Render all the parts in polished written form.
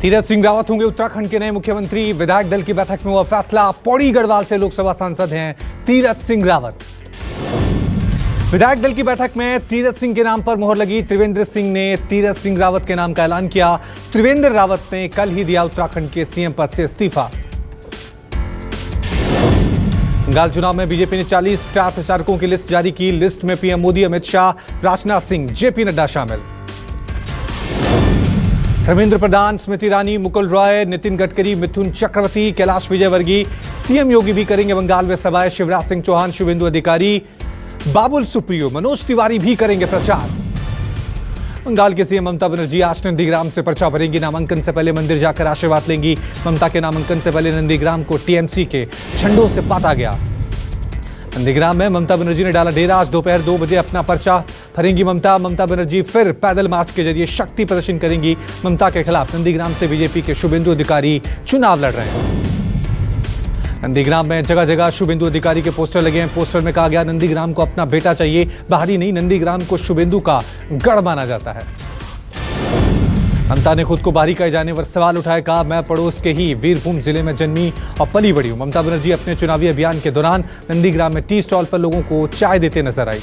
तीरथ सिंह रावत होंगे उत्तराखंड के नए मुख्यमंत्री। विधायक दल की बैठक में हुआ फैसला। पौड़ी गढ़वाल से लोकसभा सांसद हैं तीरथ सिंह रावत। विधायक दल की बैठक में तीरथ सिंह के नाम पर मोहर लगी। त्रिवेंद्र सिंह ने तीरथ सिंह रावत के नाम का ऐलान किया। त्रिवेंद्र रावत ने कल ही दिया उत्तराखंड के सीएम पद से इस्तीफा। बंगाल चुनाव में बीजेपी ने 40 स्टार प्रचारकों की लिस्ट जारी की। लिस्ट में पीएम मोदी, अमित शाह, राजनाथ सिंह, जेपी नड्डा शामिल। धर्मेंद्र प्रधान, स्मृति ईरानी, मुकुल रॉय, नितिन गडकरी, मिथुन चक्रवर्ती, कैलाश विजयवर्गीय, सीएम योगी भी करेंगे बंगाल में सभाएं। शिवराज सिंह चौहान, शुभेंदु अधिकारी, बाबुल सुप्रियो, मनोज तिवारी भी करेंगे प्रचार। बंगाल के सीएम ममता बनर्जी आज नंदीग्राम से पर्चा भरेंगी। नामांकन से पहले मंदिर जाकर आशीर्वाद लेंगी। ममता के नामांकन से पहले नंदीग्राम को टीएमसी के झंडों से पाता गया। नंदीग्राम में ममता बनर्जी ने डाला डेरा। आज दोपहर 2 बजे अपना पर्चा भरेंगी ममता बनर्जी फिर पैदल मार्च के जरिए शक्ति प्रदर्शन करेंगी। ममता के खिलाफ नंदीग्राम से बीजेपी के शुभेंदु अधिकारी चुनाव लड़ रहे हैं। नंदीग्राम में जगह जगह शुभेंदु अधिकारी के पोस्टर लगे हैं। पोस्टर में कहा गया नंदीग्राम को अपना बेटा चाहिए, बाहरी नहीं। नंदीग्राम को शुभेंदु का गढ़ माना जाता है। ममता ने खुद को बाहरी कहे जाने पर सवाल उठाया। कहा मैं पड़ोस के ही वीरभूम जिले में जन्मी और पली बड़ी हूं। ममता बनर्जी अपने चुनावी अभियान के दौरान नंदीग्राम में टी स्टॉल पर लोगों को चाय देते नजर आई।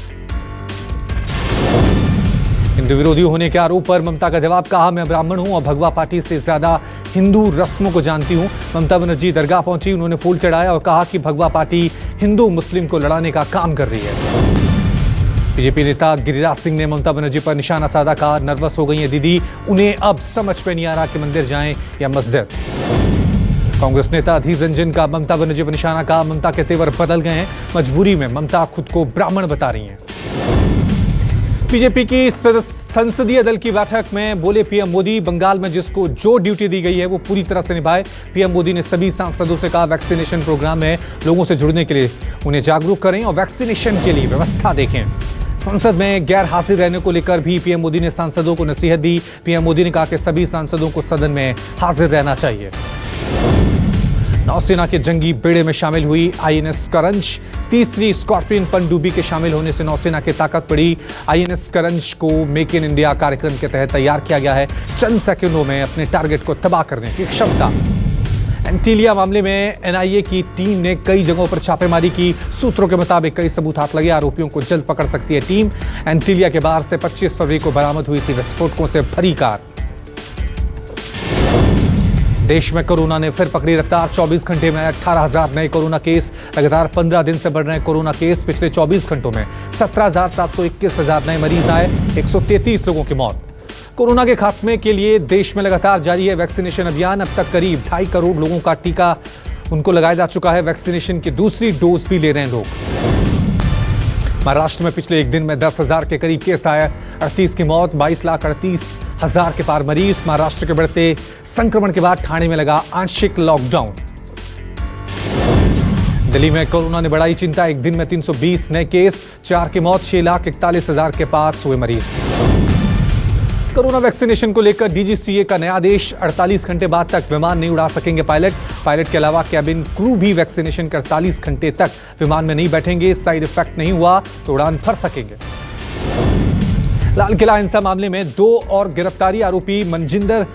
हिंदू विरोधी होने के आरोप पर ममता का जवाब। कहा मैं ब्राह्मण हूं और भगवा पार्टी से ज्यादा हिंदू रस्मों को जानती हूं। ममता बनर्जी दरगाह पहुंची, उन्होंने फूल चढ़ाया और कहा कि भगवा पार्टी हिंदू मुस्लिम को लड़ाने का काम कर रही है। बीजेपी नेता गिरिराज सिंह ने ममता बनर्जी पर निशाना साधा। कहा नर्वस हो गई है दीदी, उन्हें अब समझ में नहीं आ रहा कि मंदिर जाएं या मस्जिद। कांग्रेस नेता अधीर रंजन का ममता बनर्जी पर निशाना। कहा ममता के तेवर बदल गए हैं, मजबूरी में ममता खुद को ब्राह्मण बता रही हैं। बीजेपी की संसदीय दल की बैठक में बोले पीएम मोदी, बंगाल में जिसको जो ड्यूटी दी गई है वो पूरी तरह से निभाए। पीएम मोदी ने सभी सांसदों से कहा वैक्सीनेशन प्रोग्राम में लोगों से जुड़ने के लिए उन्हें जागरूक करें और वैक्सीनेशन के लिए व्यवस्था देखें। संसद में गैर हाजिर रहने को लेकर भी पीएम मोदी ने सांसदों को नसीहत दी। पीएम मोदी ने कहा कि सभी सांसदों को सदन में हाजिर रहना चाहिए। नौसेना के जंगी बेड़े में शामिल हुई आईएनएस करंज। तीसरी स्कॉर्पियन पनडुब्बी के शामिल होने से नौसेना की ताकत बढ़ी। आईएनएस करंज को मेक इन इंडिया कार्यक्रम के तहत तैयार किया गया है। चंद सेकंडों में अपने टारगेट को तबाह करने की क्षमता। एंटीलिया मामले में एनआईए की टीम ने कई जगहों पर छापेमारी की। सूत्रों के मुताबिक कई सबूत हाथ लगे। आरोपियों को जल्द पकड़ सकती है टीम। एंटीलिया के बाहर से 25 फरवरी को बरामद हुई थी विस्फोटकों से भरी कार। देश में कोरोना ने फिर पकड़ी रफ्तार। 24 घंटे में 18,000 नए कोरोना केस। लगातार 15 दिन से बढ़ रहे हैं कोरोना केस। पिछले 24 घंटों में 17,721 नए मरीज आए। 133 लोगों की मौत। कोरोना के खात्मे के लिए देश में लगातार जारी है वैक्सीनेशन अभियान। अब तक करीब 2.5 करोड़ लोगों का टीका उनको लगाया जा चुका है। वैक्सीनेशन की दूसरी डोज भी ले रहे हैं लोग। महाराष्ट्र में पिछले एक दिन में 10,000 के करीब केस आए। 38 की मौत, 22,38,000 के पार मरीज। महाराष्ट्र के बढ़ते संक्रमण के बाद ठाणे में लगा आंशिक लॉकडाउन। दिल्ली में कोरोना ने बढ़ाई चिंता। एक दिन में 320 नए केस, 4 की मौत, 6,41,000 के पास हुए मरीज। कोरोना वैक्सीनेशन को लेकर डीजीसीए का नया आदेश। 48 घंटे बाद तक विमान नहीं उड़ा सकेंगे पायलट के अलावा कैबिन क्रू भी वैक्सीनेशन के 48 घंटे तक विमान में नहीं बैठेंगे। साइड इफेक्ट नहीं हुआ तो उड़ान भर सकेंगे। लाल किला हिंसा मामले में 2 और गिरफ्तारी। आरोपी मनजिंदर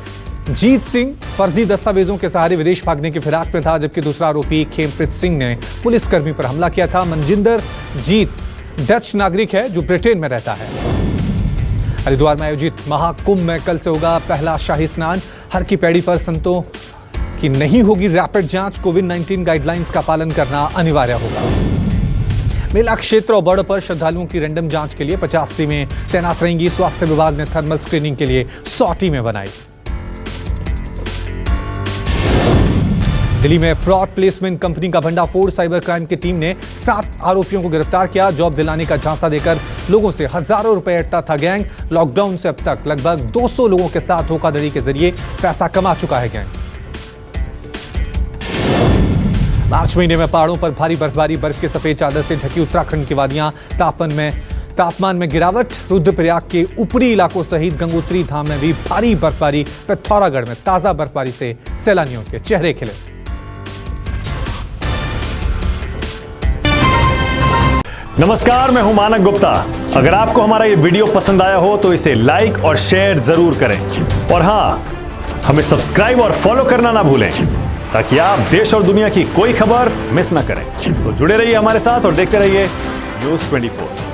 जीत सिंह फर्जी दस्तावेजों के सहारे विदेश भागने की फिराक में था, जबकि दूसरा आरोपी खेमप्रीत सिंह ने पुलिसकर्मी पर हमला किया था। मनजिंदर जीत डच नागरिक है जो ब्रिटेन में रहता है। हरिद्वार में आयोजित महाकुंभ में कल से होगा पहला शाही स्नान। हर की पैड़ी पर संतों की नहीं होगी रैपिड जांच। कोविड-19 गाइडलाइंस का पालन करना अनिवार्य होगा। मेला क्षेत्र और बॉर्डर पर श्रद्धालुओं की रैंडम जांच के लिए 50 टीमें तैनात रहेंगी। स्वास्थ्य विभाग ने थर्मल स्क्रीनिंग के लिए 100 टीमें बनाई। दिल्ली में फ्रॉड प्लेसमेंट कंपनी का भंडाफोड़। साइबर क्राइम की टीम ने 7 आरोपियों को गिरफ्तार किया। जॉब दिलाने का झांसा देकर लोगों से हजारों रुपए ऐंठता था गैंग। लॉकडाउन से अब तक लगभग 200 लोगों के साथ धोखाधड़ी के जरिए पैसा कमा चुका है गैंग। मार्च महीने में पहाड़ों पर भारी बर्फबारी। बर्फ के सफेद चादर से ढकी उत्तराखंड की वादियां। तापमान में गिरावट। रुद्रप्रयाग के ऊपरी इलाकों सहित गंगोत्री धाम में भी भारी बर्फबारी। पिथौरागढ़ में ताजा बर्फबारी से सैलानियों के चेहरे खिले। नमस्कार, मैं हूं मानक गुप्ता। अगर आपको हमारा ये वीडियो पसंद आया हो तो इसे लाइक और शेयर जरूर करें और हां, हमें सब्सक्राइब और फॉलो करना ना भूलें ताकि आप देश और दुनिया की कोई खबर मिस ना करें। तो जुड़े रहिए हमारे साथ और देखते रहिए न्यूज़ 24।